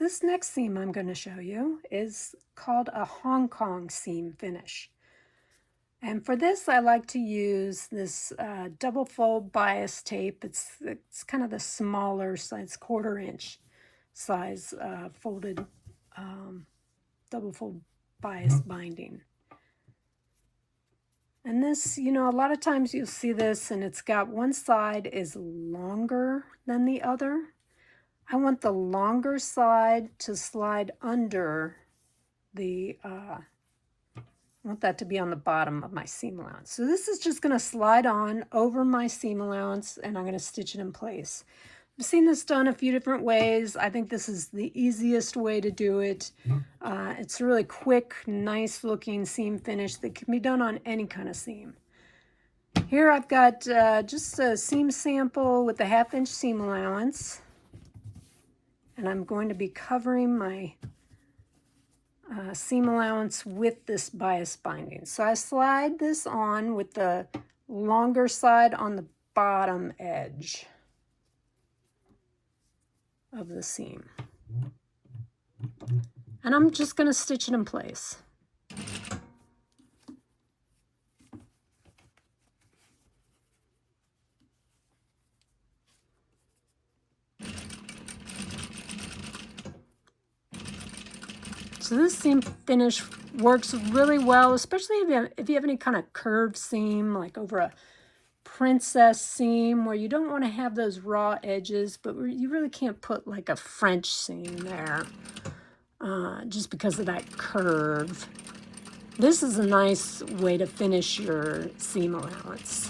This next seam I'm going to show you is called a Hong Kong seam finish. And for this, I like to use this double fold bias tape. It's kind of the smaller size, 1/4 inch size folded double fold bias binding. And this, a lot of times you'll see this and it's got one side is longer than the other. I want the longer side to slide under the, I want that to be on the bottom of my seam allowance. So this is just going to slide on over my seam allowance and I'm going to stitch it in place. I've seen this done a few different ways. I think this is the easiest way to do it. It's a really quick, nice looking seam finish that can be done on any kind of seam. Here I've got just a seam sample with a 1/2 inch seam allowance. And I'm going to be covering my seam allowance with this bias binding. So I slide this on with the longer side on the bottom edge of the seam. And I'm just going to stitch it in place. So this seam finish works really well, especially if you have any kind of curved seam, like over a princess seam where you don't want to have those raw edges, but you really can't put like a French seam there just because of that curve. This is a nice way to finish your seam allowance.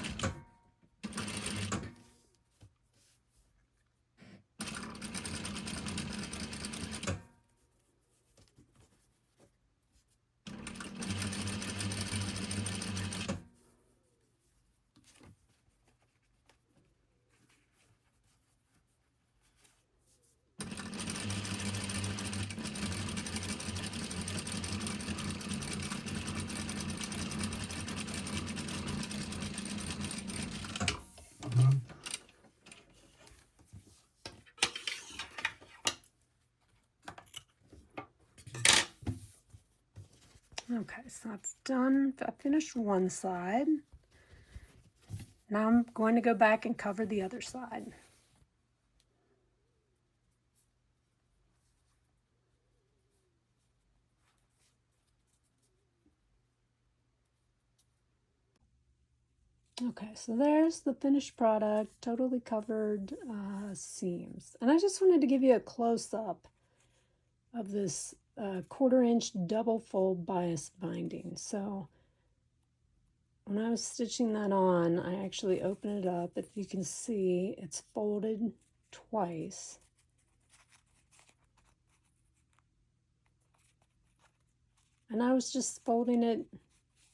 Okay, so I finished one side. Now I'm going to go back and cover the other side. Okay, so there's the finished product, totally covered seams. And I just wanted to give you a close-up of this 1/4 inch double fold bias binding. So when I was stitching that on, I actually opened it up. If you can see, it's folded twice. And I was just folding it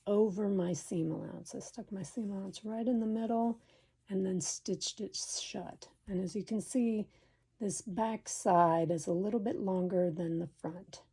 over my seam allowance. I stuck my seam allowance right in the middle and then stitched it shut. And as you can see, this back side is a little bit longer than the front.